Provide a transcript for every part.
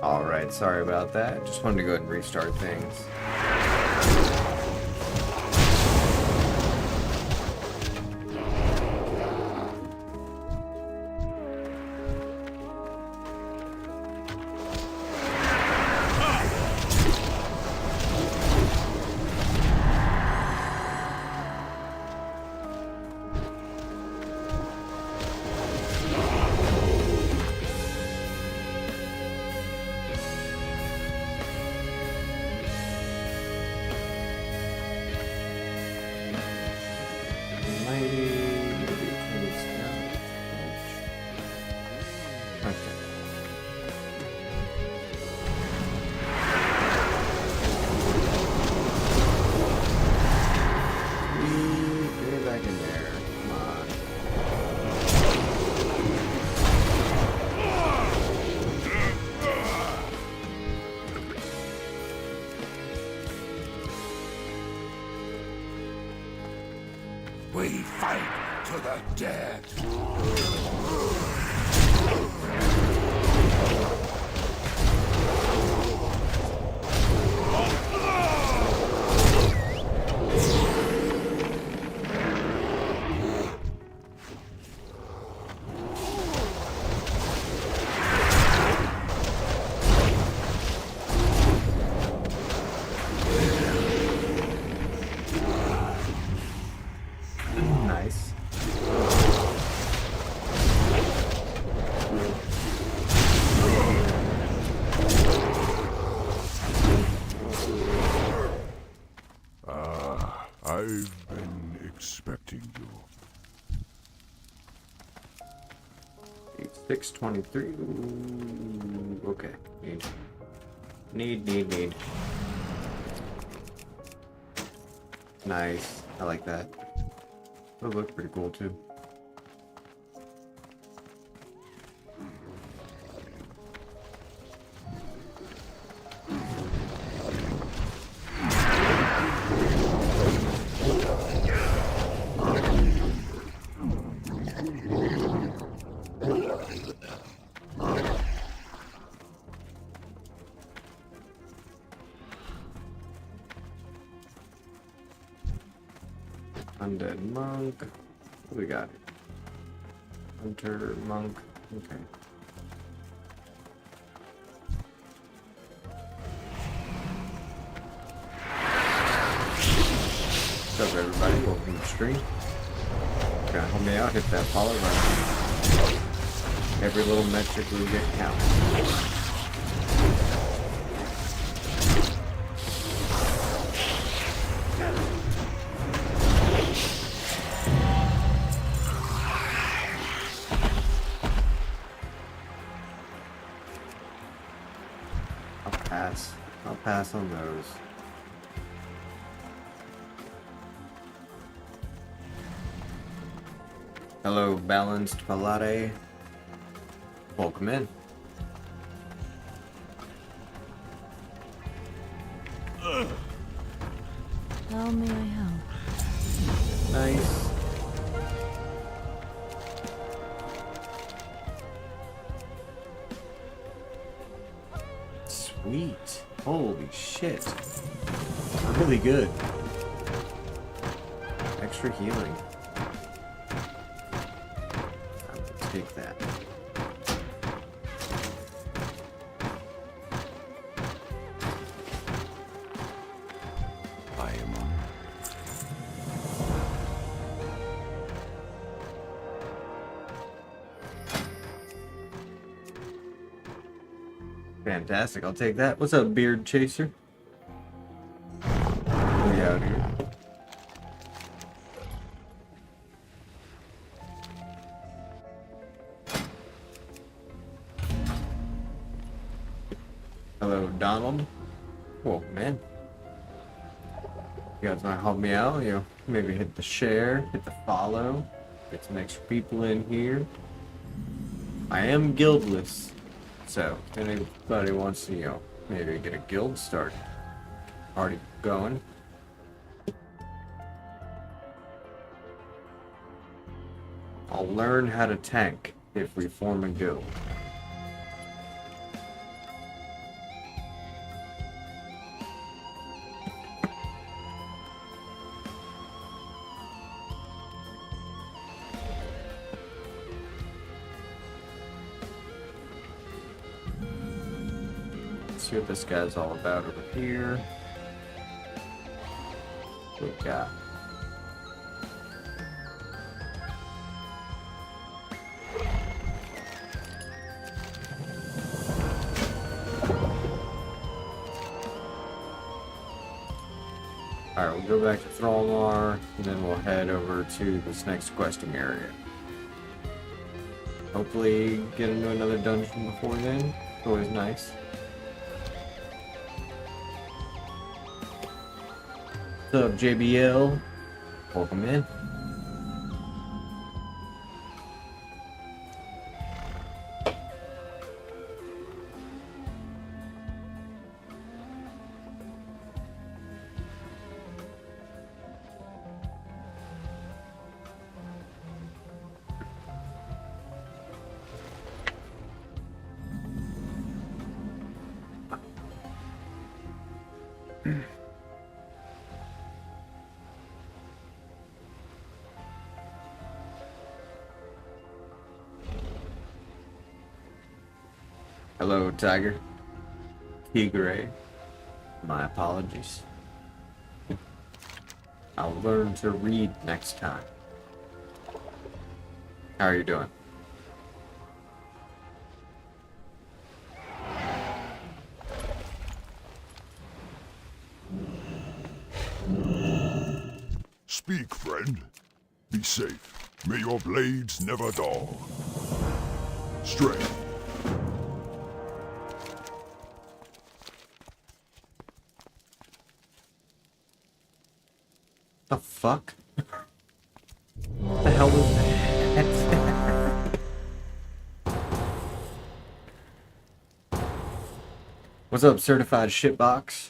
Alright, sorry about that. Just wanted to go ahead and restart things. We fight to the dead. Nice. I've been expecting you. 623. Ooh, okay. Need. Nice. I like that. That looks pretty cool too. Undead monk. What we got? Hunter monk. Okay. What's up, everybody? Welcome to the stream. Gonna help me out. Hit that follow button. Every little metric we get counts. I'll pass on those. Hello, Balanced Palade. Welcome in. How may I help? Nice. Sweet. Holy shit. Really good. Extra healing. I will take that. I am on. Fantastic. I'll take that. What's up, Beard Chaser? We out here. Hello, Donald. Whoa, man. You guys want to help me out? You know, maybe hit the share, hit the follow, get some extra people in here. I am guildless, so if anybody wants to, you know, maybe get a guild started. Already going. I'll learn how to tank if we form a guild. see what this guy's all about over here. What we got? Alright, we'll go back to Thrallmar, and then we'll head over to this next questing area. Hopefully get into another dungeon before then. It's always nice. What's up, JBL? Welcome in. Hello, Tiger. Tigre. My apologies. I'll learn to read next time. How are you doing? Speak, friend. Be safe. May your blades never dull. Strength. The fuck? What the hell was that? What's up, certified shitbox?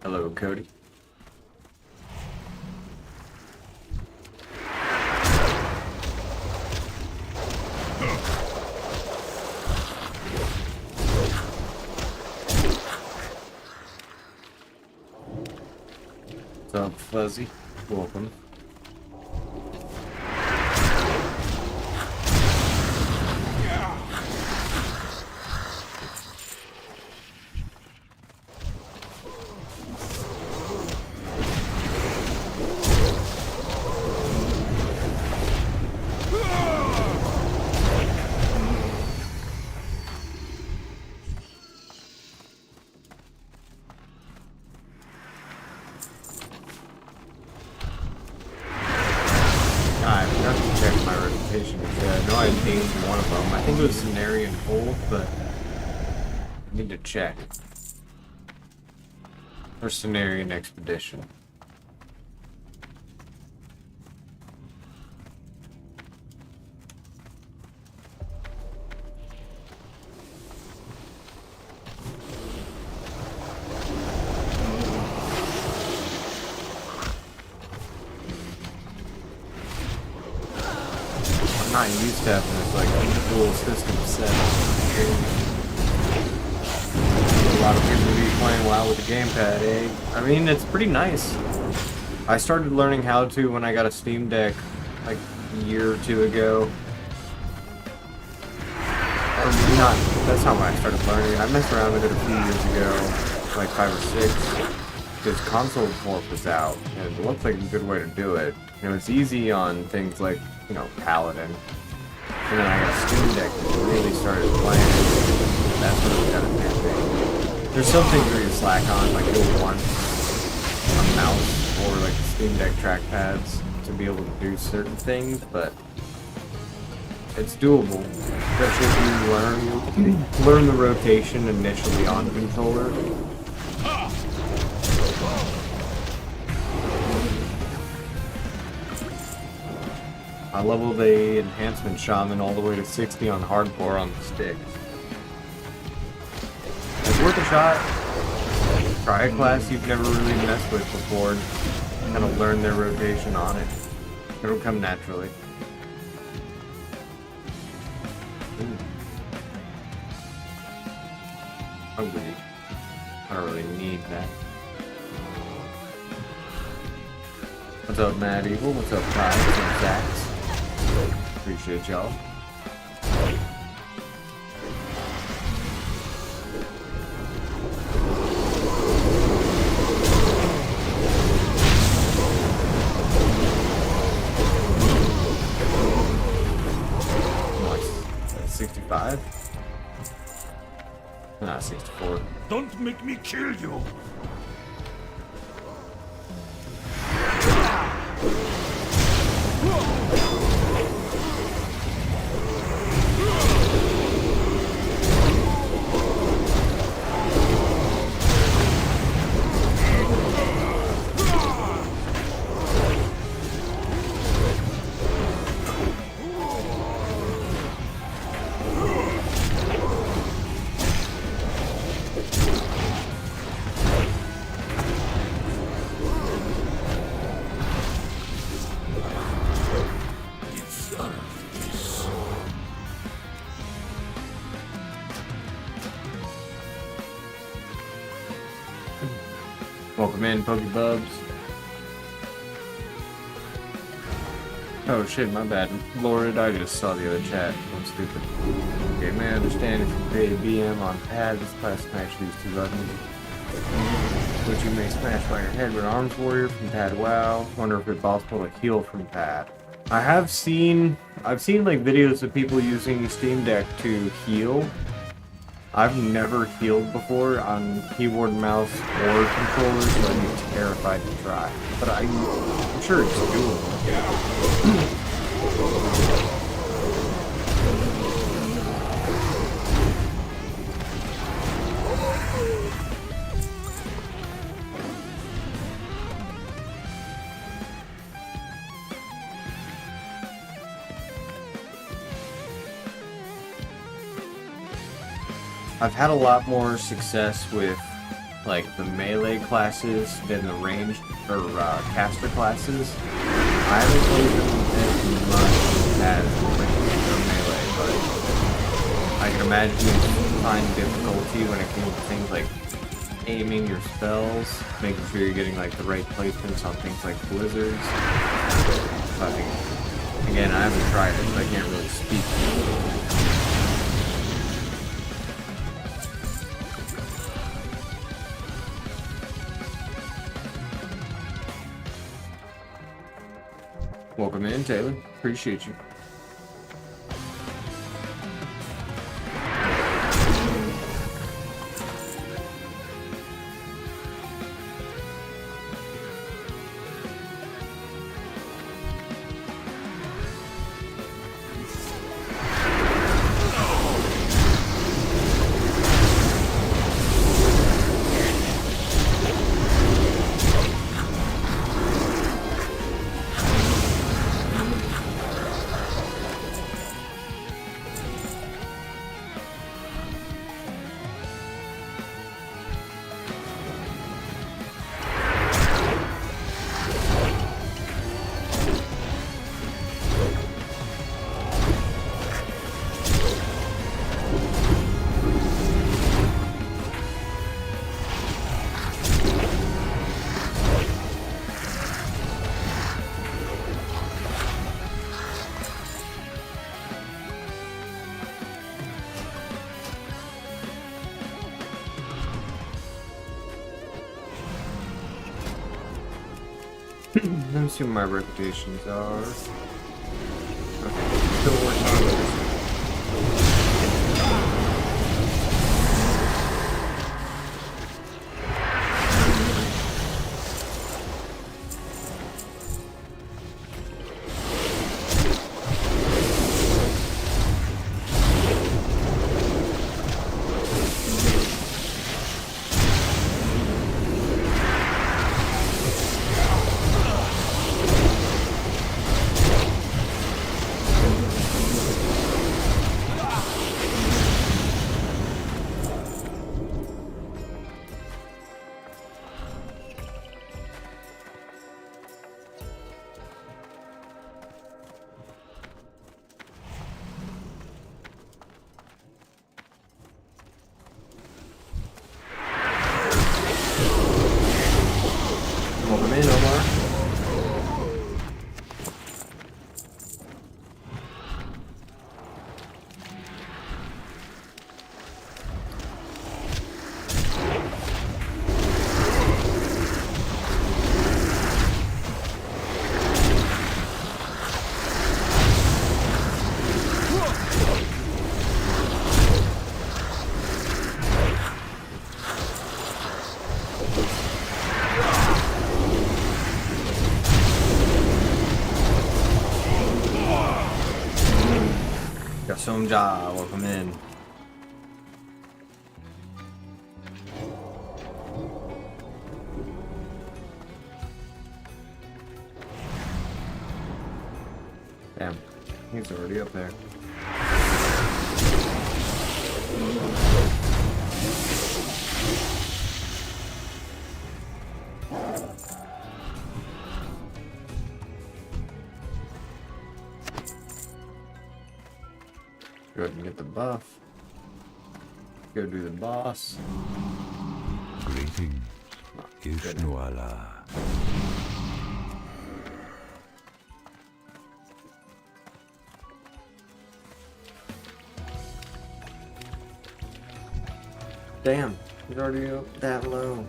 Hello, Cody. What's up, Fuzzy? Welcome. One of them. I think it was Cenarian Hold, but I need to check. Or Cenarian Expedition. I'm not used to having this like dual system set. A lot of people be playing WoW with the gamepad, eh? I mean, it's pretty nice. I started learning how to when I got a Steam Deck like a year or two ago. Or not, that's not when I started learning. I messed around with it a few years ago, like 5 or 6, because console port was out, and it looked like a good way to do it. You know, it's easy on things like, you know, Paladin. And then I got a Steam Deck that really started playing. That's what it got a new thing. There's some things where you slack on, like you'll want a mouse or like Steam Deck trackpads to be able to do certain things, but it's doable. Especially if you learn the rotation initially on controller. I leveled the enhancement shaman all the way to 60 on hardcore on the stick. It's worth a shot. Try a class you've never really messed with before and kind of learn their rotation on it. It'll come naturally. Hungry. I don't really need that. What's up, Mad Eagle? What's up, Ty? What's up, Zax? Appreciate y'all. Nice. 65? Nah, 64. Don't make me kill you. Welcome in, Pokebubs. Oh shit, my bad. Lord, I just saw the other chat. I'm stupid. Okay, may I understand if you play a BM on pad, this class can actually use 2 buttons. Which you may smash by your head with Arms Warrior from pad WoW. Wonder if it's possible to heal from pad. I've seen like videos of people using Steam Deck to heal. I've never healed before on keyboard, mouse, or controller, so I'd be terrified to try. But I'm sure it's doable. I've had a lot more success with like the melee classes than the ranged or caster classes. I haven't played them as much as the ranged or melee, but I can imagine you find difficulty when it comes to things like aiming your spells, making sure you're getting like the right placements on things like blizzards. I think, again, I haven't tried it, so I can't really speak to it. Welcome in, Taylor. Appreciate you. Let me see what my reputations are. Okay, still working on this. Welcome in, Omar. Sonja, welcome in. Damn, he's already up there. Go ahead and get the buff. Go do the boss. Greetings, Ishnuala. Damn, he's already up that low.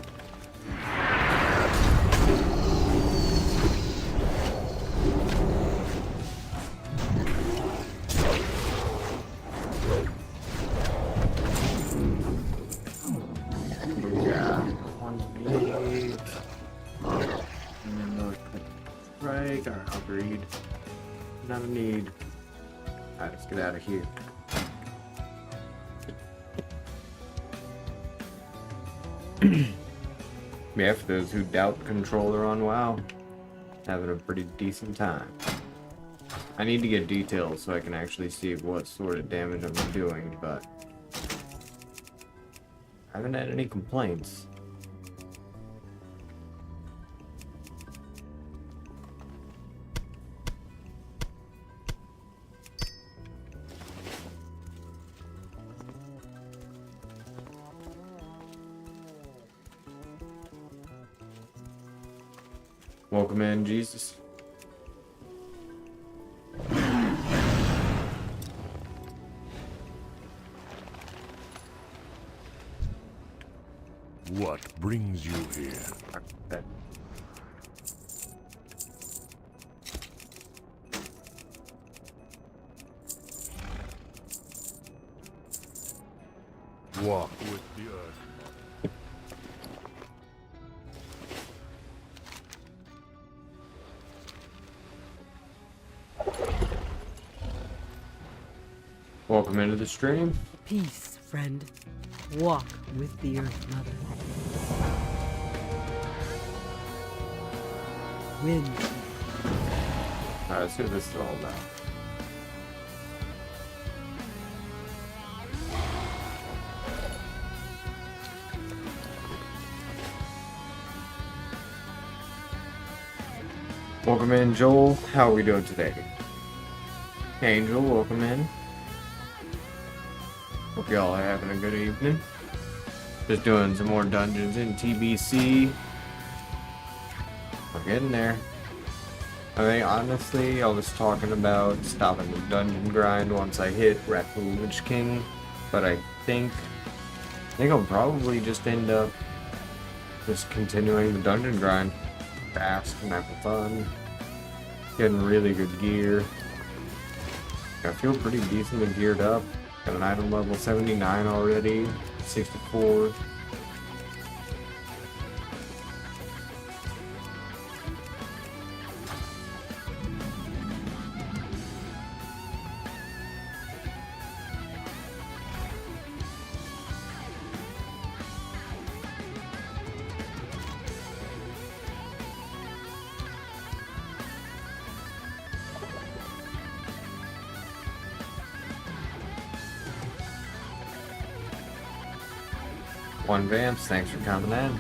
Agreed. Not a need. Alright, let's get out of here. Yeah, for those who doubt controller on WoW, having a pretty decent time. I need to get details so I can actually see what sort of damage I'm doing, but I haven't had any complaints. Welcome in, Jesus. What brings you here? Okay. Walk with the earth. Welcome into the stream. Peace, friend. Walk with the Earth Mother. Wind. Alright, let's see what this is all about. Welcome in, Joel. How are we doing today? Angel, welcome in. Hope y'all are having a good evening. Just doing some more dungeons in TBC. We're getting there. I mean, honestly, I was talking about stopping the dungeon grind once I hit Wrath of the Lich King, but I think I'll probably just end up just continuing the dungeon grind. Fast and having fun. Getting really good gear. I feel pretty decently geared up. Got an item level 79 already, 64. One Vamps, thanks for coming in.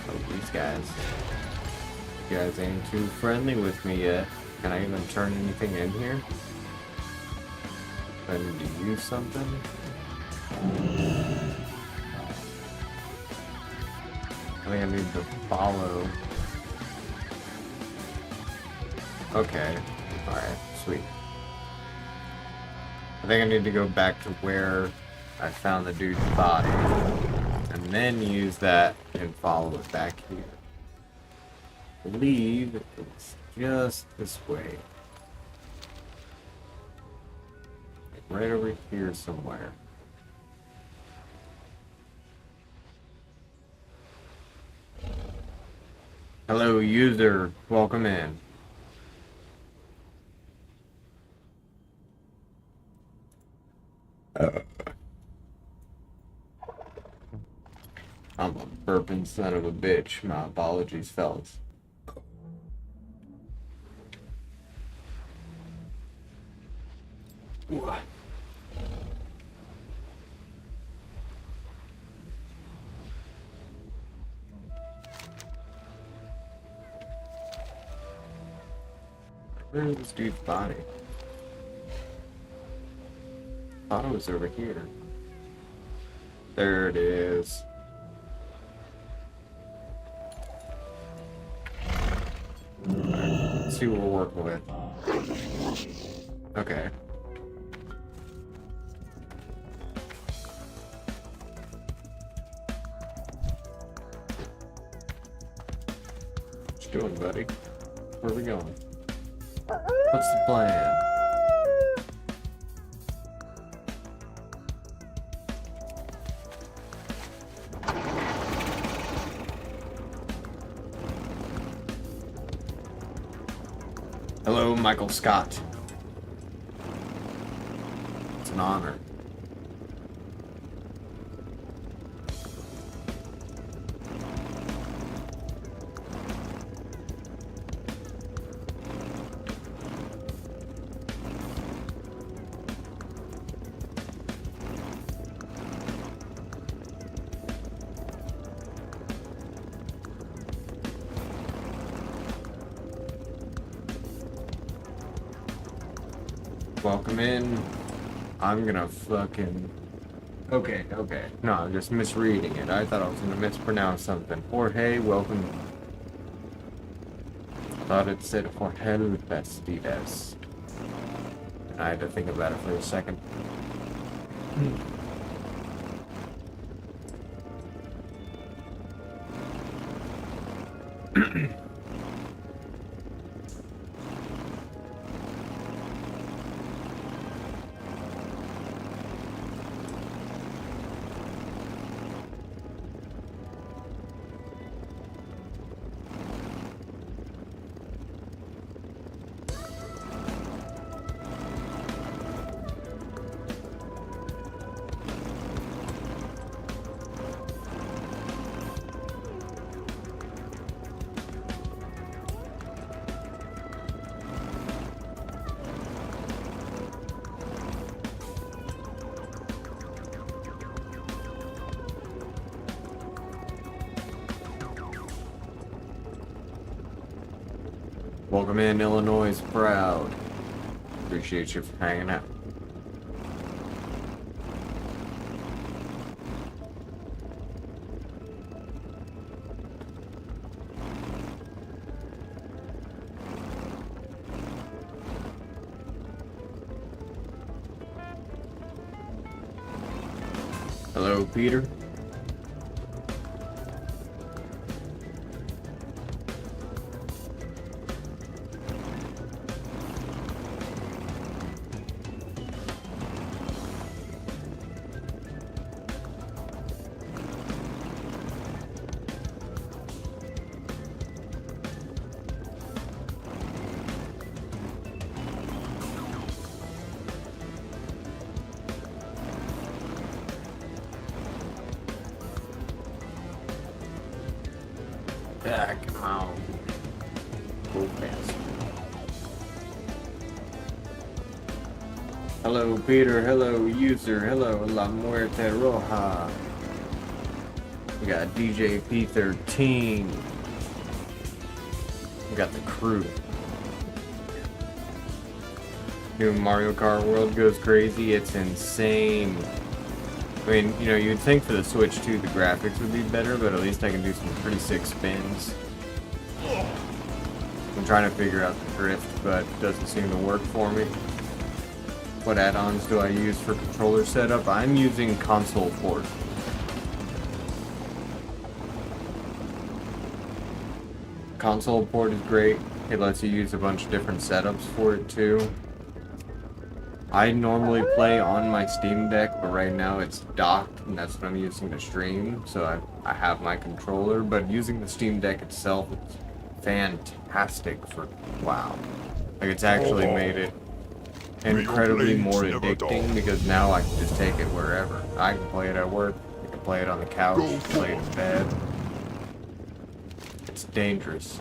Oh, these guys. You guys ain't too friendly with me yet. Can I even turn anything in here? Do I need to use something? I think I need to follow. Okay. Alright, sweet. I think I need to go back to where I found the dude's body. And then use that and follow it back here. I believe it's just this way. Right over here somewhere. Hello, user. Welcome in. I'm a burping son of a bitch. My apologies, fellas. Ooh. Where's this dude's body? Thought it was over here. There it is. Let's see what we're working with. Okay. What you doing, buddy? Where are we going? What's the plan? Hello, Michael Scott. It's an honor. Welcome in. I'm gonna fucking... Okay. No, I'm just misreading it. I thought I was gonna mispronounce something. Jorge, welcome. I thought it said Jorge Vestidas. And I had to think about it for a second. Welcome in, Illinois is proud. Appreciate you for hanging out. Hello, Peter. Yeah, come on. Go fast. Hello, Peter. Hello, user. Hello, La Muerte Roja. We got DJ P13. We got the crew. New Mario Kart World goes crazy. It's insane. I mean, you know, you'd think for the Switch 2 the graphics would be better, but at least I can do some pretty sick spins. I'm trying to figure out the drift, but it doesn't seem to work for me. What add-ons do I use for controller setup? I'm using console port. Console port is great. It lets you use a bunch of different setups for it too. I normally play on my Steam Deck, but right now it's docked, and that's what I'm using to stream. So I have my controller, but using the Steam Deck itself, it's fantastic for WoW. Like, it's actually made it incredibly more addicting, because now I can just take it wherever. I can play it at work, I can play it on the couch, play it in bed. It's dangerous.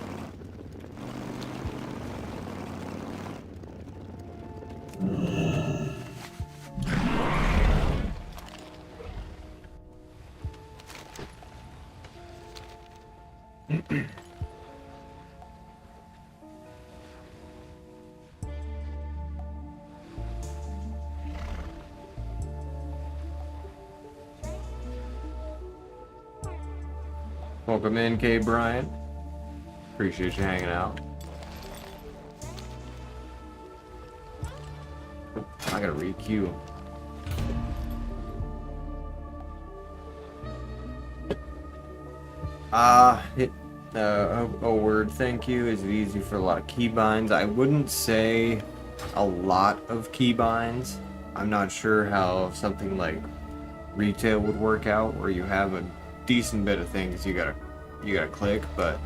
Welcome in, K. Bryant. Appreciate you hanging out. I gotta re-queue. A word thank you. Is it easy for a lot of keybinds? I wouldn't say a lot of keybinds. I'm not sure how something like retail would work out, where you have a decent bit of things you gotta click, but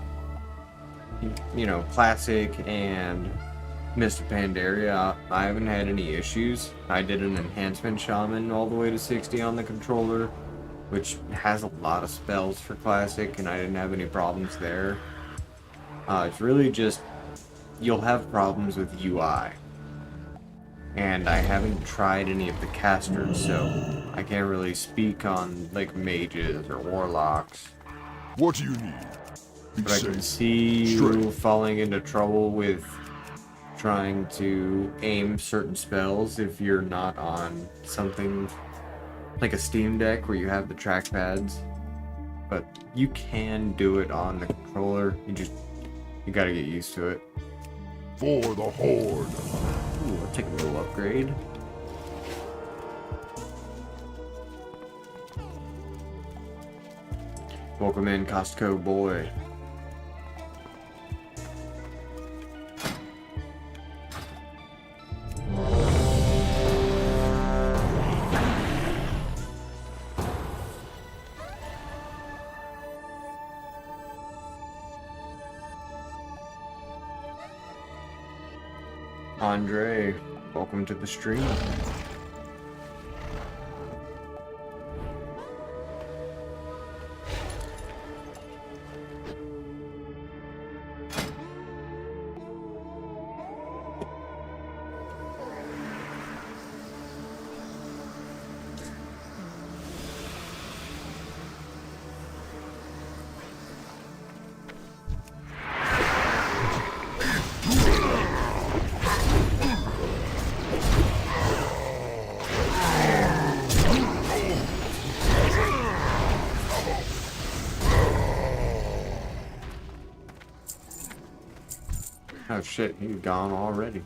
you know, classic and Mr. Pandaria, I haven't had any issues. I did an enhancement shaman all the way to 60 on the controller, which has a lot of spells for classic, and I didn't have any problems there. It's really just, you'll have problems with UI. And I haven't tried any of the casters, so I can't really speak on like mages or warlocks. What do you need? But I can see you falling into trouble with trying to aim certain spells if you're not on something like a Steam Deck where you have the trackpads. But you can do it on the controller. You gotta get used to it. For the Horde. Ooh, I'll take a little upgrade. Welcome in, Costco boy. Andre, welcome to the stream. Oh shit, he's gone already.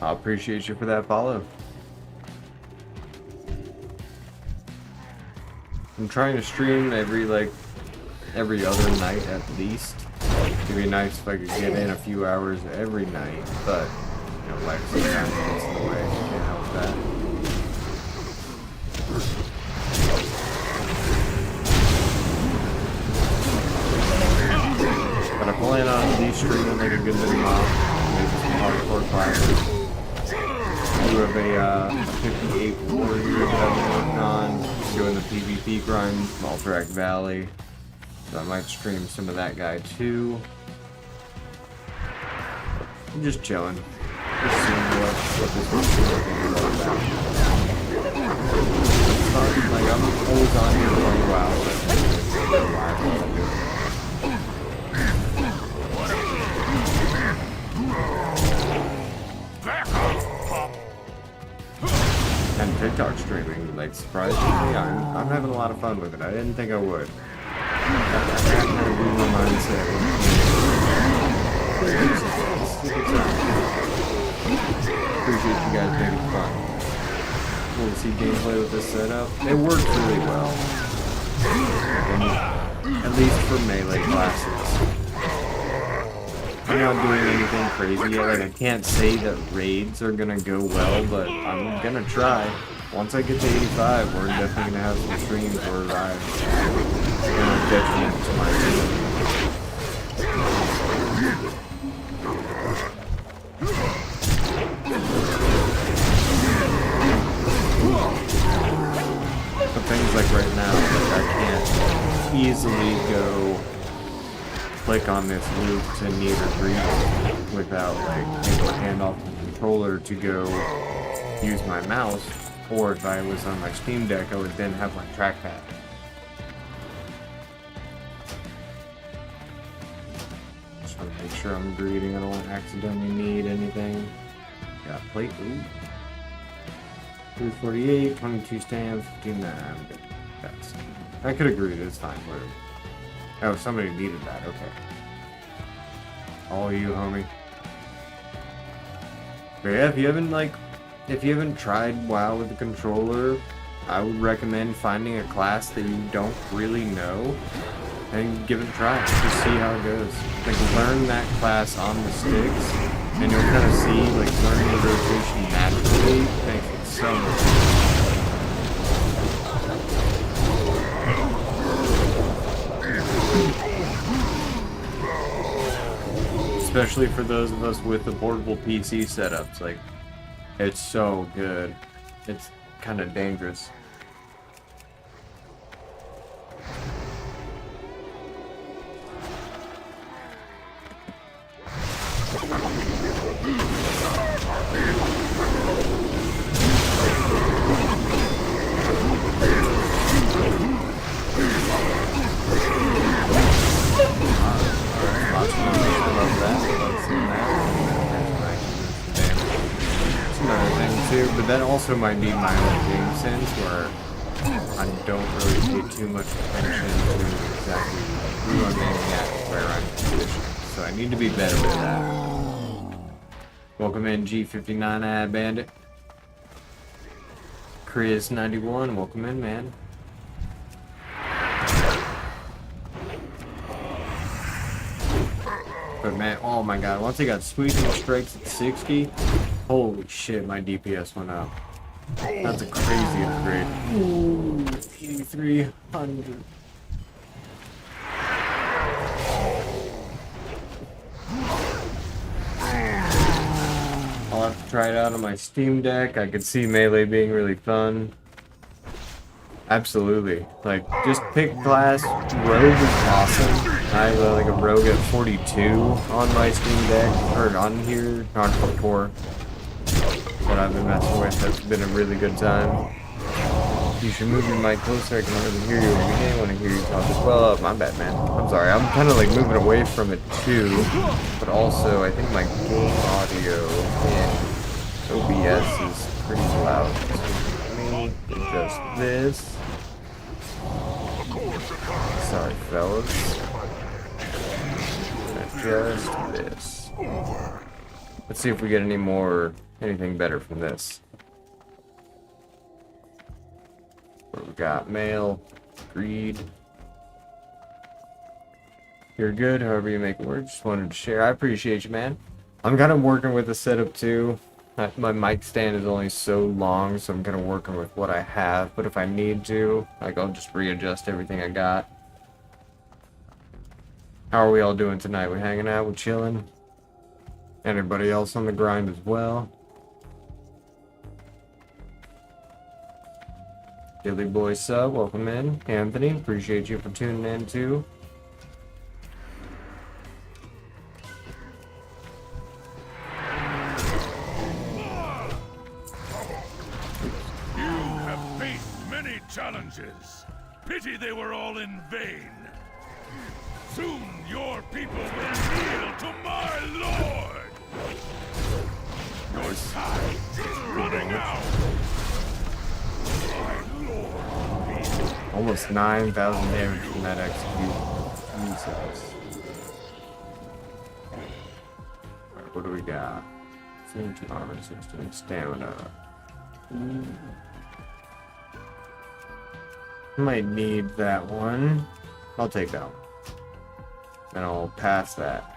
I appreciate you for that follow. I'm trying to stream every other night at least. It'd be nice if I could get in a few hours every night, but you know, life sometimes gets in the way. Can't help that. But I plan on at least streaming like a good bit of maybe some hardcore classes. I do have have a 58 warrior that I've been working on, doing the PvP grind, Maltrack Valley. So I might stream some of that guy too. I'm just chilling. Just seeing what this one's all about. It's fun, like I'm always on here playing WoW, but and TikTok streaming, like surprisingly, I'm having a lot of fun with it. I didn't think I would. That kind of blew my mindset. Appreciate you guys making fun. Cool to see gameplay with this setup. It works really well. At least for melee classes. I'm not doing anything crazy yet. Like I can't say that raids are gonna go well, but I'm gonna try. Once I get to 85, we're definitely gonna have some streams where I'm gonna detriment to my team. But things like right now, like I can't easily go click on this loop to need or greet without like taking my hand off the controller to go use my mouse, or if I was on my Steam Deck I would then have my trackpad. Just want to make sure I'm greeting, I don't want to accidentally need anything. Got plate, ooh. 348, 22 stamps, 59. I could have greeted, it's fine, whatever. Oh, somebody needed that, okay. All you, homie. But yeah, if you haven't tried WoW with the controller, I would recommend finding a class that you don't really know and give it a try. Just see how it goes. Like, learn that class on the sticks, and you'll kind of see, like, learning the rotation naturally makes it so much easier. Especially for those of us with the portable PC setups, like, it's so good. It's kind of dangerous. But that also might be my own game sense, where I don't really pay too much attention to exactly who I'm aiming at and where I'm positioned. So I need to be better with that. Welcome in G59 Ad Bandit. Chris91, welcome in, man. But man, oh my god, once I got sweeping strikes at 60, holy shit, my DPS went up. That's a crazy upgrade. Ooh, 8,300. I'll have to try it out on my Steam Deck. I could see melee being really fun. Absolutely. Like, just pick class. Rogue is awesome. I have like a rogue at 42 on my Steam Deck, or on here, not hardcore. What I've been messing with, that's been a really good time. You should move your mic closer, I can hardly hear you. We may want to hear you talk as well. My bad, man. I'm sorry, I'm kind of like moving away from it too, but also I think my game audio in OBS is pretty loud. So let me adjust this. Sorry, fellas. Adjust this. Let's see if we get anything better from this. What we got? Mail, greed. You're good, however you make it work. Just wanted to share. I appreciate you, man. I'm kind of working with the setup too. My mic stand is only so long, so I'm kind of working with what I have. But if I need to, like, I'll just readjust everything I got. How are we all doing tonight? We hanging out? We chilling? Anybody else on the grind as well? Dilly Boy sub, welcome in. Anthony, appreciate you for tuning in too. You have faced many challenges. Pity they were all in vain. Soon your people will kneel to my lord. Your time is running out. My lord. Almost 9,000 damage from that execute. Jesus. Alright, what do we got? 17 armor, 16 stamina. Might need that one. I'll take that one. Then I'll pass that.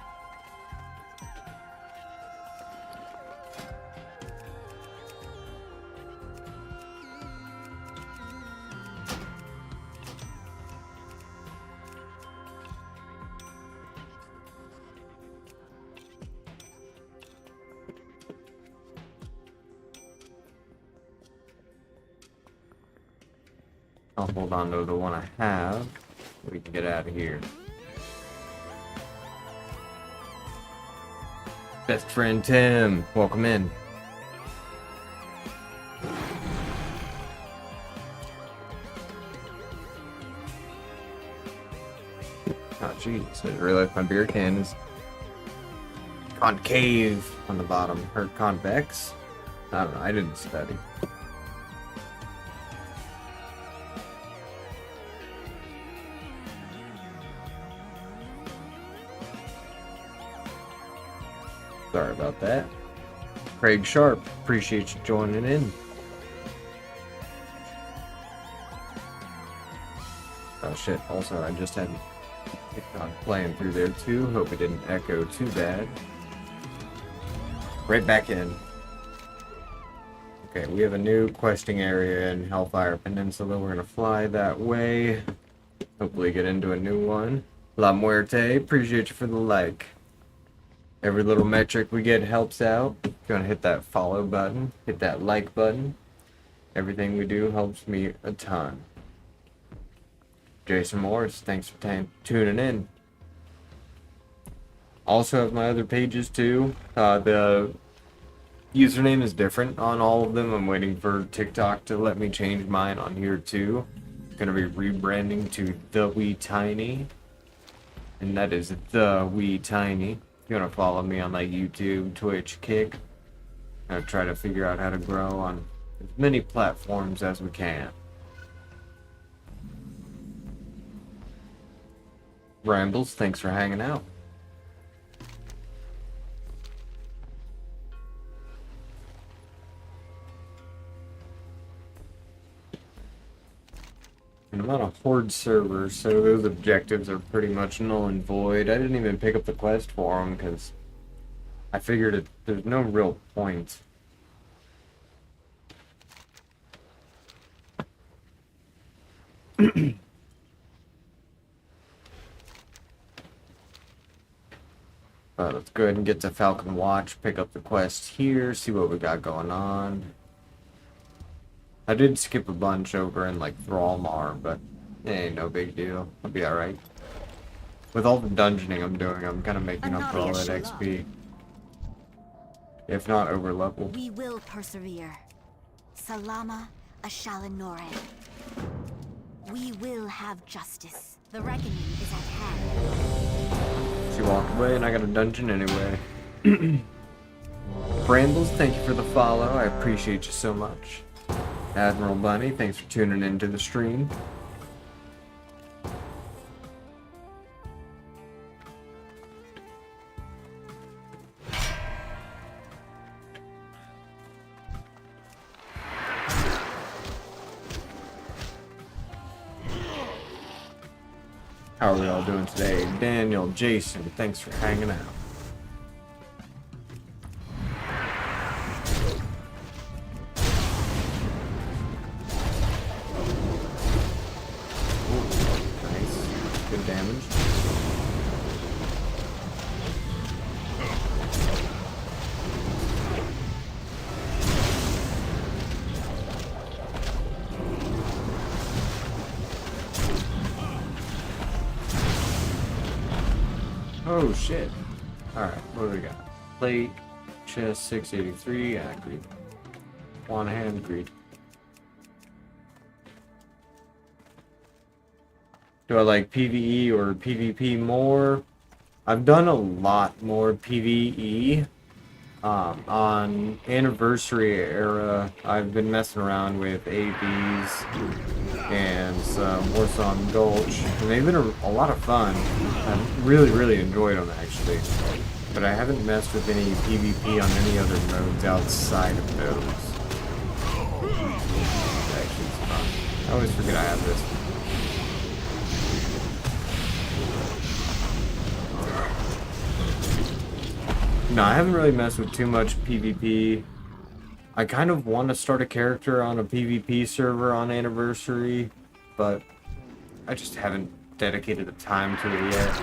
I'll hold on to the one I have. We can get out of here. Best friend Tim, welcome in. Oh jeez, I didn't realize my beer can is concave on the bottom, or convex. I don't know, I didn't study. Sorry about that. Craig Sharp, appreciate you joining in. Oh shit, also I just had TikTok playing through there too. Hope it didn't echo too bad. Right back in. Okay, we have a new questing area in Hellfire Peninsula. We're gonna fly that way. Hopefully get into a new one. La Muerte, appreciate you for the like. Every little metric we get helps out. If you want to hit that follow button, hit that like button. Everything we do helps me a ton. Jason Morris, thanks for tuning in. Also have my other pages too. The username is different on all of them. I'm waiting for TikTok to let me change mine on here too. Gonna be rebranding to theweetiny. And that is theweetiny. If you want to follow me on like YouTube, Twitch, Kick, I'll try to figure out how to grow on as many platforms as we can. Rambles, thanks for hanging out. And I'm on a horde server, so those objectives are pretty much null and void. I didn't even pick up the quest for them because I figured there's no real point. Let's go ahead and get to Falcon Watch, pick up the quest here, see what we got going on. I did skip a bunch over in like Thrallmar, but it ain't no big deal. I'll be alright. With all the dungeoning I'm doing, I'm kind of making up for all that XP. If not over level. We will persevere. Salama Ashalanoran. We will have justice. The reckoning is at hand. She walked away and I got a dungeon anyway. Brambles, thank you for the follow. I appreciate you so much. Admiral Bunny, thanks for tuning into the stream. How are we all doing today? Daniel, Jason, thanks for hanging out. Good damage. Oh shit. Alright, what do we got? Plate, chest 683, agreed. One hand greed. Do I like PvE or PvP more? I've done a lot more PvE. On Anniversary era, I've been messing around with AVs and some Warsong Gulch, and they've been a lot of fun. I've really enjoyed them actually, but I haven't messed with any PvP on any other modes outside of those. Actually, it's fun. I always forget I have this. No, I haven't really messed with too much PvP. I kind of want to start a character on a PvP server on Anniversary, but I just haven't dedicated the time to it yet.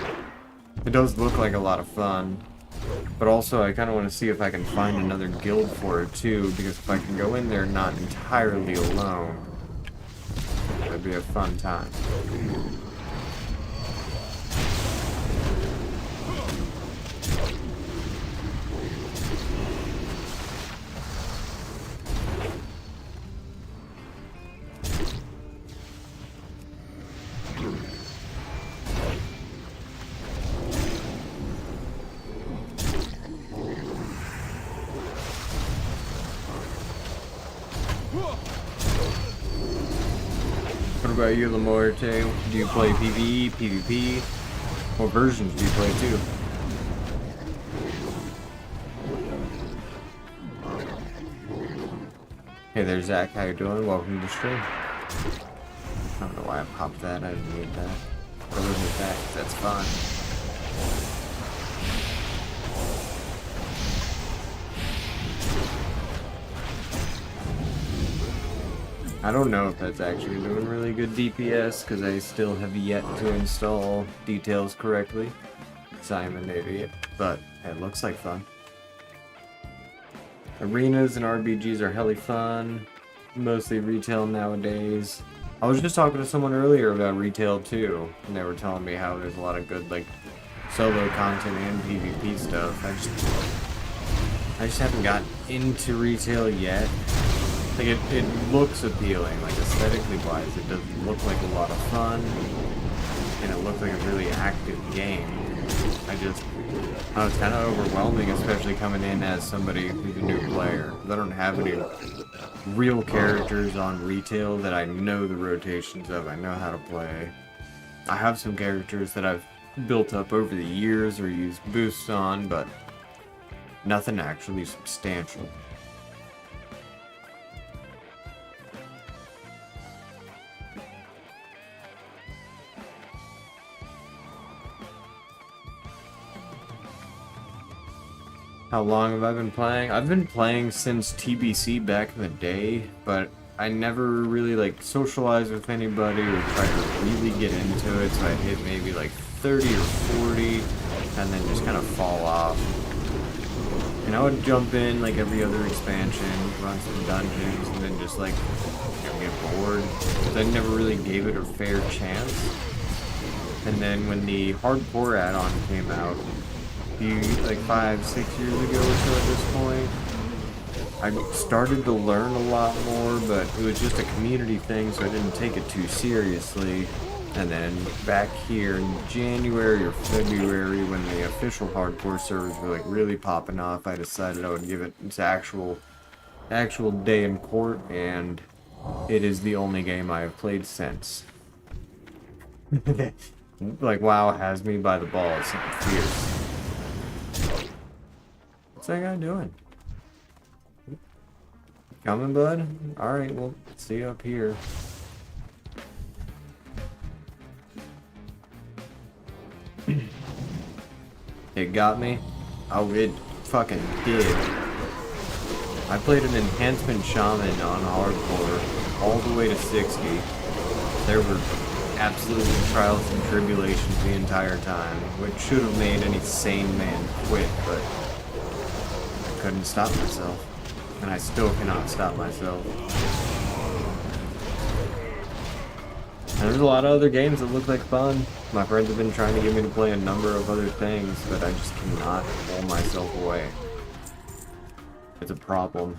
It does look like a lot of fun, but also I kind of want to see if I can find another guild for it too, because if I can go in there not entirely alone, that'd be a fun time. What about you, Lamorte? Do you play PvE, PvP? What versions do you play too? Hey there, Zach. How you doing? Welcome to the stream. I don't know why I popped that. I didn't need that. But other than that, that's fine. I don't know if that's actually doing really good DPS, because I still have yet to install details correctly, because I am an idiot, but it looks like fun. Arenas and RBGs are hella fun, mostly retail nowadays. I was just talking to someone earlier about retail too, and they were telling me how there's a lot of good like solo content and PvP stuff. I just haven't gotten into retail yet. Like it looks appealing, like aesthetically wise, it does look like a lot of fun, and it looks like a really active game. It's kind of overwhelming, especially coming in as somebody who's a new player. I don't have any real characters on retail that I know the rotations of, I know how to play. I have some characters that I've built up over the years or used boosts on, but nothing actually substantial. How long have I been playing? I've been playing since TBC back in the day, but I never really like socialized with anybody or tried to really get into it, so I hit maybe like 30 or 40 and then just kind of fall off. And I would jump in like every other expansion, run some dungeons, and then just like get bored. So I never really gave it a fair chance. And then when the hardcore add-on came out, like 5-6 years ago or so at this point, I started to learn a lot more, but it was just a community thing, so I didn't take it too seriously. And then back here in January or February, when the official hardcore servers were like really popping off, I decided I would give it its actual day in court, and it is the only game I have played since. Like WoW has me by the balls. It's fierce. What's that guy doing? Coming, bud? Alright, we'll see you up here. It got me? Oh, it fucking did. I played an enhancement shaman on hardcore all the way to 60. There were absolutely trials and tribulations the entire time, which should have made any sane man quit, but I couldn't stop myself. And I still cannot stop myself. There's a lot of other games that look like fun. My friends have been trying to get me to play a number of other things, but I just cannot pull myself away. It's a problem.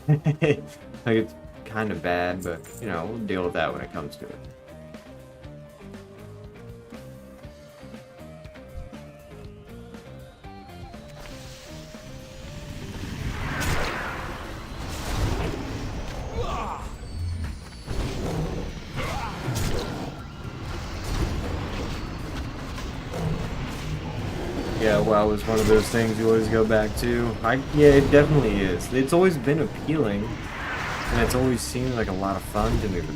Like, it's kind of bad, but, you know, we'll deal with that when it comes to it. Yeah, WoW is one of those things you always go back to. Yeah, it definitely is. It's always been appealing, and it's always seemed like a lot of fun to me. But,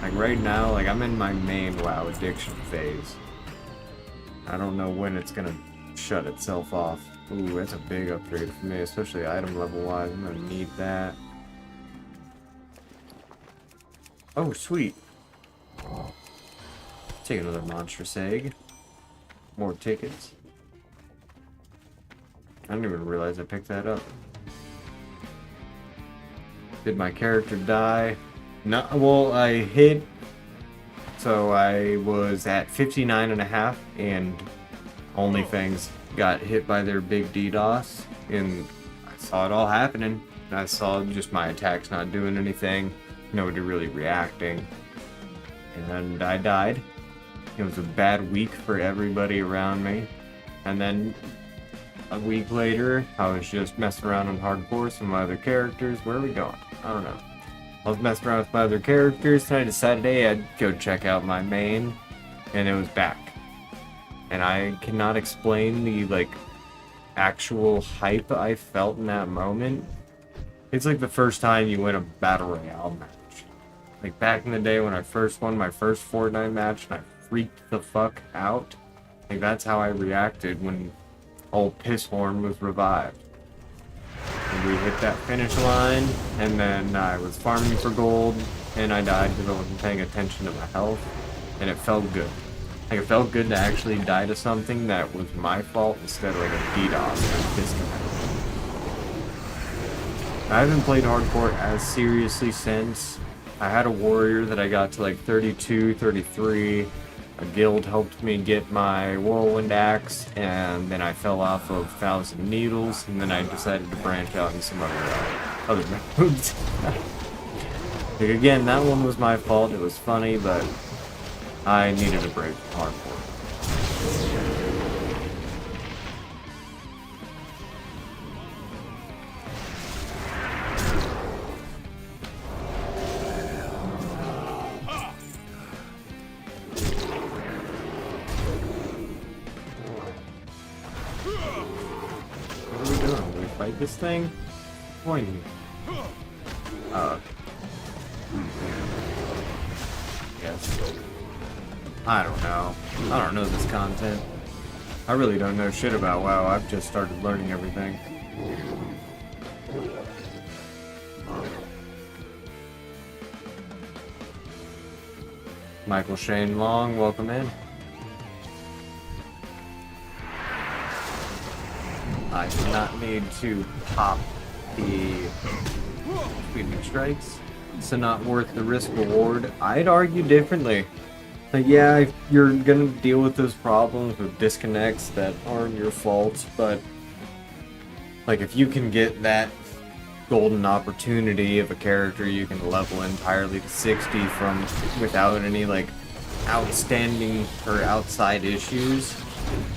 like right now, like I'm in my main WoW addiction phase. I don't know when it's gonna shut itself off. Ooh, that's a big upgrade for me, especially item level wise. I'm gonna need that. Oh, sweet. Take another monstrous egg. More tickets. I didn't even realize I picked that up. Did my character die? No, well, I hit. So I was at 59.5 and only things got hit by their big DDoS. And I saw it all happening. I saw just my attacks not doing anything. Nobody really reacting. And I died. It was a bad week for everybody around me. And then a week later, I was just messing around on hardcore with some of my other characters. Where are we going? I don't know. I was messing around with my other characters, and I decided, hey, I'd go check out my main, and it was back. And I cannot explain the, like, actual hype I felt in that moment. It's like the first time you win a Battle Royale match. Like, back in the day when I first won my first Fortnite match, and I freaked the fuck out. Like, that's how I reacted when old Pisshorn was revived. And we hit that finish line, and then I was farming for gold, and I died because I wasn't paying attention to my health, and it felt good. Like, it felt good to actually die to something that was my fault instead of like a DDoS or a disconnect. I haven't played hardcore as seriously since. I had a warrior that I got to like 32, 33. A guild helped me get my whirlwind axe, and then I fell off of 1,000 needles, and then I decided to branch out in some other modes. Like, again, that one was my fault. It was funny, but I needed a break from hardcore. What are we doing? Do we fight this thing? Point me. Yes. I don't know. I don't know this content. I really don't know shit about WoW. I've just started learning everything. Michael Shane Long, welcome in. I do not need to pop the sweeping strikes. It's not worth the risk reward. I'd argue differently. Like, yeah, if you're gonna deal with those problems with disconnects that aren't your fault, but like if you can get that golden opportunity of a character you can level entirely to 60 from without any like outstanding or outside issues,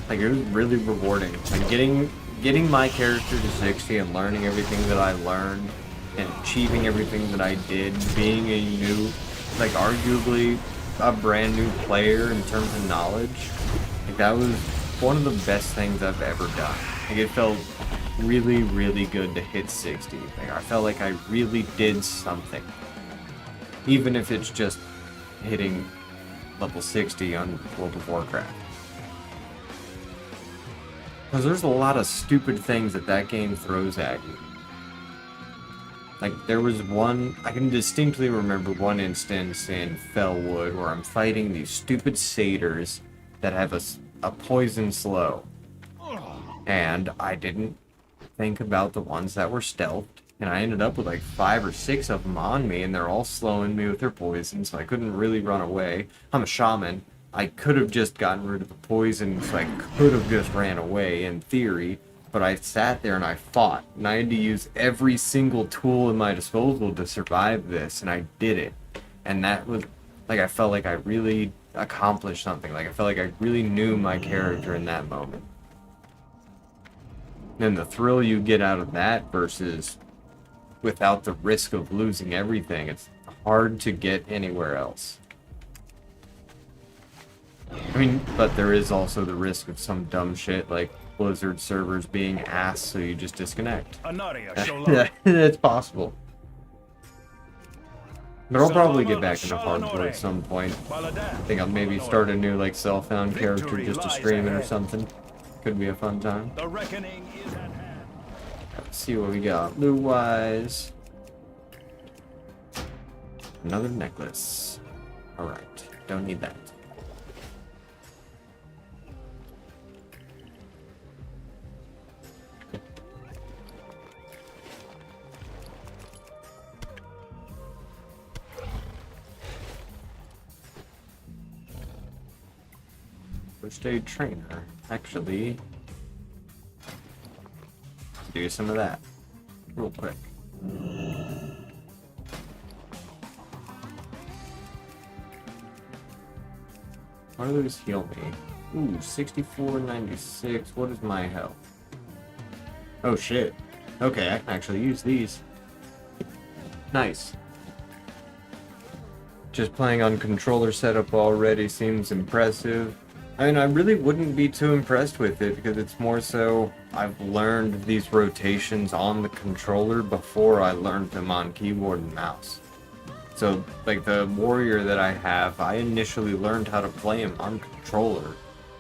like it was really rewarding. Like getting my character to 60 and learning everything that I learned and achieving everything that I did, being a new, like arguably a brand new player in terms of knowledge, like that was one of the best things I've ever done. Like it felt really, really good to hit 60. Like I felt like I really did something. Even if it's just hitting level 60 on World of Warcraft. Because there's a lot of stupid things that game throws at you. Like, there was one, I can distinctly remember one instance in Fellwood where I'm fighting these stupid satyrs that have a poison slow. And I didn't think about the ones that were stealthed. and I ended up with like 5 or 6 of them on me, and they're all slowing me with their poison, so I couldn't really run away. I'm a shaman. I could have just gotten rid of the poison, so I could have just ran away in theory, but I sat there and I fought, and I had to use every single tool in my disposal to survive this, and I did it. And that was, like, I felt like I really accomplished something. Like, I felt like I really knew my character in that moment. And the thrill you get out of that versus without the risk of losing everything, it's hard to get anywhere else. I mean, but there is also the risk of some dumb shit like Blizzard servers being ass, so you just disconnect. It's possible. But I'll probably get back into hardcore at some point. I think I'll maybe start a new like self-found character just to stream it or something. Could be a fun time. The reckoning is at hand. Let's see what we got. Loot-wise. Another necklace. Alright, don't need that. First aid trainer. Actually, do some of that real quick. Why do those heal me? Ooh, 64.96. What is my health? Oh shit. Okay, I can actually use these. Nice. Just playing on controller setup already seems impressive. I mean, I really wouldn't be too impressed with it because it's more so I've learned these rotations on the controller before I learned them on keyboard and mouse. So, like the warrior that I have, I initially learned how to play him on controller.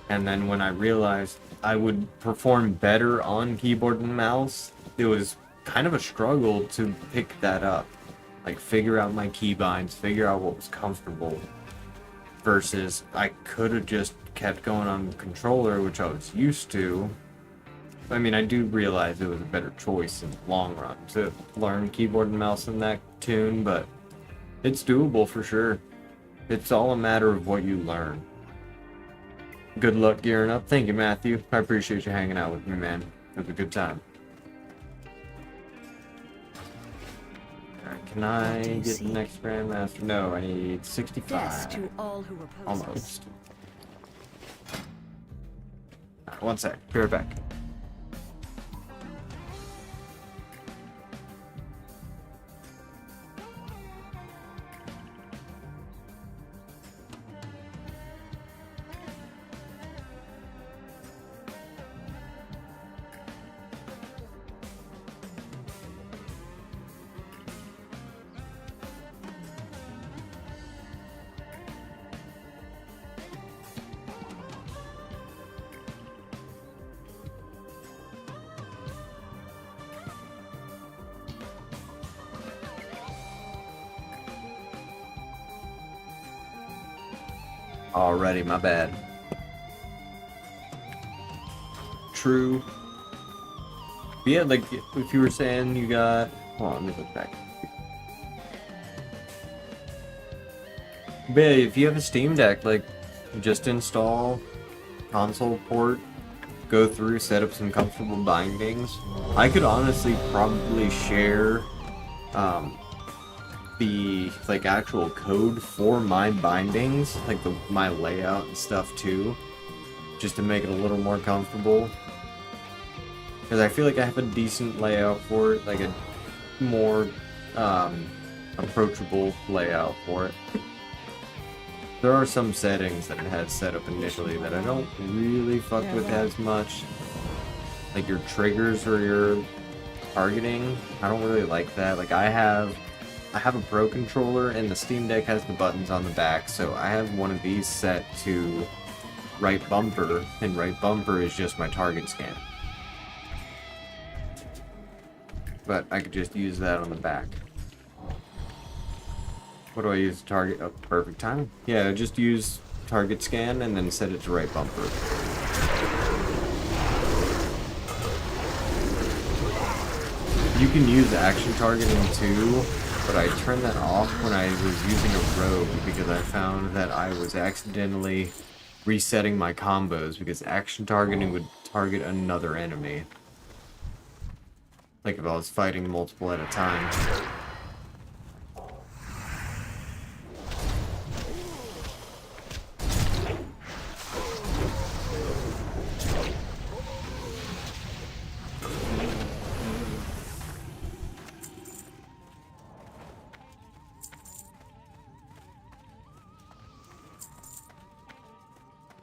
And then when I realized I would perform better on keyboard and mouse, it was kind of a struggle to pick that up. Like, figure out my keybinds, figure out what was comfortable. Versus, I could have just kept going on the controller, which I was used to. I mean, I do realize it was a better choice in the long run to learn keyboard and mouse in that tune, but it's doable for sure. It's all a matter of what you learn. Good luck gearing up. Thank you, Matthew. I appreciate you hanging out with me, man. It was a good time. Alright, can I get the next Grandmaster? No, I need 65. Death to all who oppose us. Almost. Alright, one sec. Be right back. Alrighty, my bad. True. But yeah, like, if you were saying you got... Hold on, let me look back. But yeah, if you have a Steam Deck, like, just install console port, go through, set up some comfortable bindings. I could honestly probably share, the like actual code for my bindings, like my layout and stuff too, just to make it a little more comfortable. Because I feel like I have a decent layout for it, like a more approachable layout for it. There are some settings that it has set up initially that I don't really fuck with as much. Like your triggers or your targeting, I don't really like that. Like I have a Pro controller and the Steam Deck has the buttons on the back, so I have one of these set to right bumper, and right bumper is just my target scan. But I could just use that on the back. What do I use to target? Oh, perfect time. Yeah, just use target scan and then set it to right bumper. You can use action targeting too, but I turned that off when I was using a rogue because I found that I was accidentally resetting my combos because action targeting would target another enemy. Like if I was fighting multiple at a time.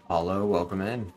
Hello, welcome in.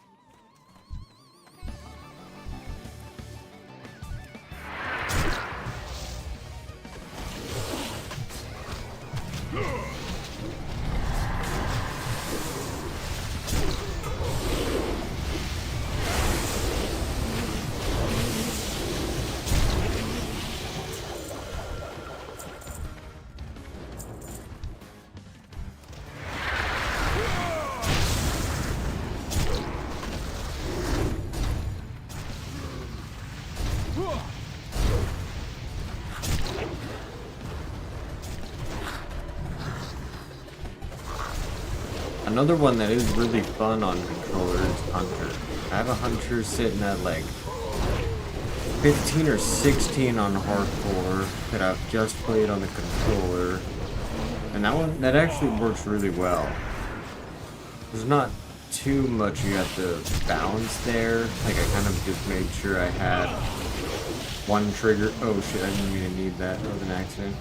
Another one that is really fun on controller is Hunter. I have a Hunter sitting at like 15 or 16 on hardcore that I've just played on the controller. And that actually works really well. There's not too much you have to balance there. Like I kind of just made sure I had one trigger. Oh shit, I didn't even need that. That was an accident.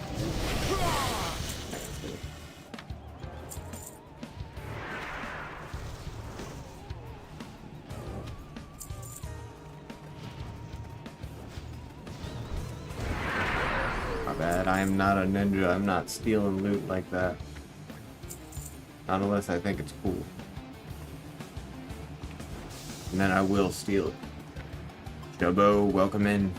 I am not a ninja. I'm not stealing loot like that. Not unless I think it's cool. And then I will steal it. Jobo, welcome in.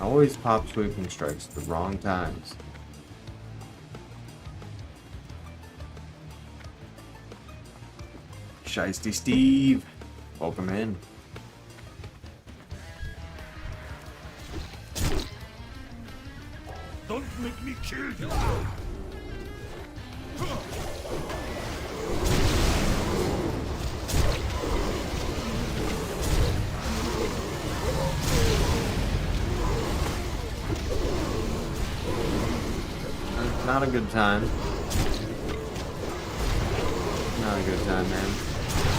I always pop sweeping strikes at the wrong times. Shiesty Steve, welcome in. Don't make me kill you. Not a good time. Not a good time, man.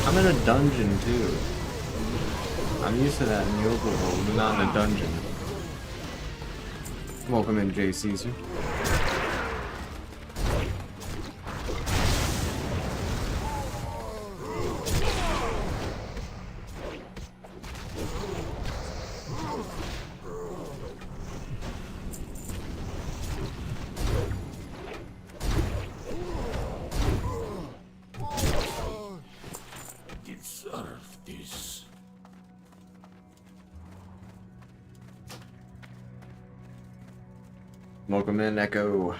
I'm in a dungeon too. I'm used to that in the open world, but not in a dungeon. Welcome in, J. Caesar. Deserve this. Welcome in, Echo.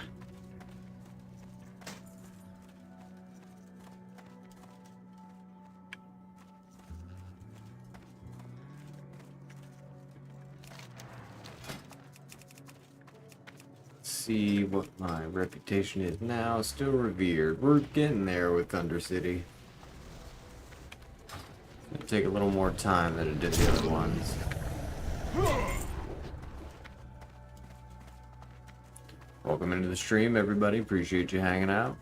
See what my reputation is now. Still revered. We're getting there with Thunder City. It'll take a little more time than it did the other ones. Welcome into the stream, everybody. Appreciate you hanging out.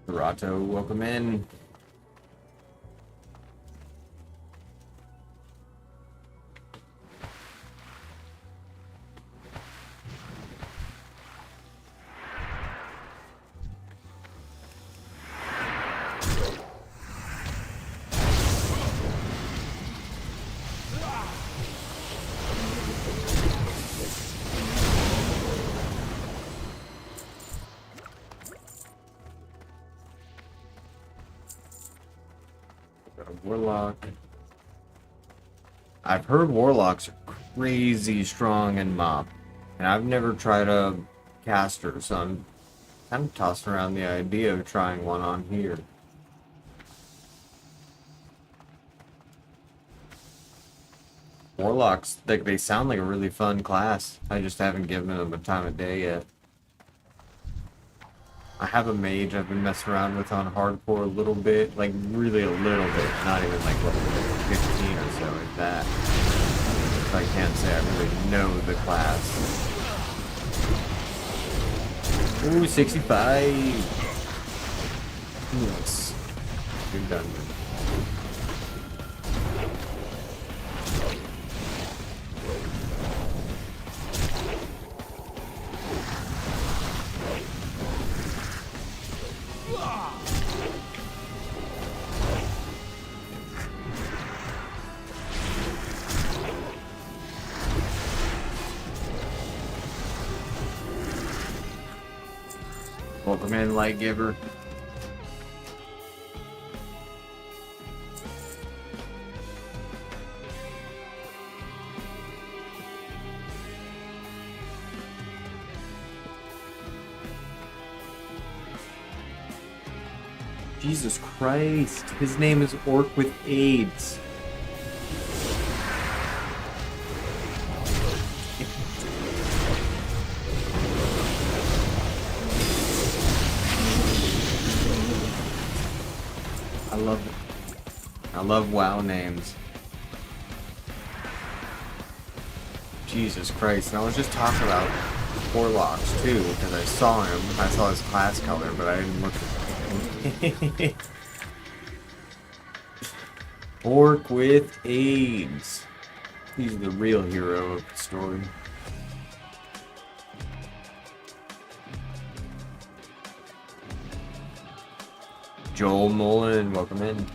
Rato, welcome in. Warlock. I've heard warlocks are crazy strong in mob, and I've never tried a caster, so I'm kind of tossing around the idea of trying one on here. Warlocks, they sound like a really fun class. I just haven't given them a time of day yet. I have a mage I've been messing around with on hardcore a little bit, like really a little bit, not even like level 15 or so, like that. So I can't say I really know the class. Ooh, 65! Yes. Good done. Welcome in, Light Giver. Jesus Christ, his name is Orc with AIDS. I love WoW names. Jesus Christ, and I was just talking about Warlocks too, because I saw him. I saw his class color, but I didn't look at it. Orc with AIDS. He's the real hero of the story. Joel Mullen, welcome in.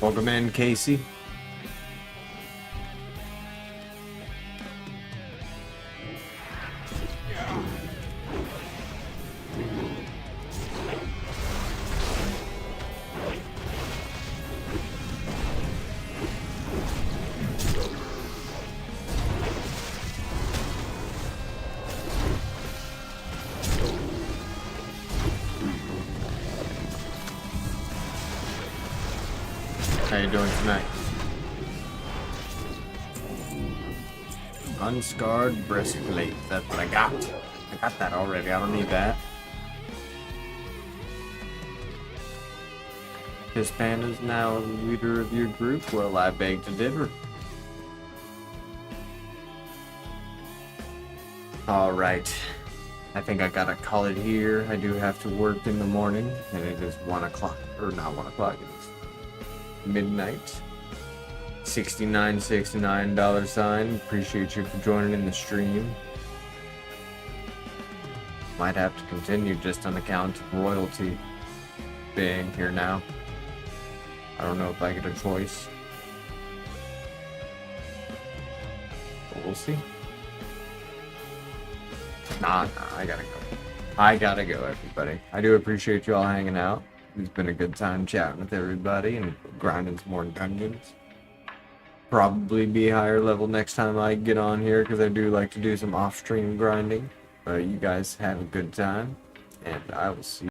Welcome in, Casey. How you doing tonight? Unscarred breastplate. That's what I got. I got that already. I don't need that. His panda's now the leader of your group. Well, I beg to differ. Alright. I think I gotta call it here. I do have to work in the morning, and it is 1 o'clock. Or not 1 o'clock. Midnight. $69.69 Appreciate you for joining in the stream. Might have to continue just on account of royalty being here now. I don't know if I get a choice, but we'll see. Nah, I gotta go. I gotta go, everybody. I do appreciate you all hanging out. It's been a good time chatting with everybody and grinding some more dungeons. Probably be higher level next time I get on here, because I do like to do some off-stream grinding. But you guys have a good time, and I will see you.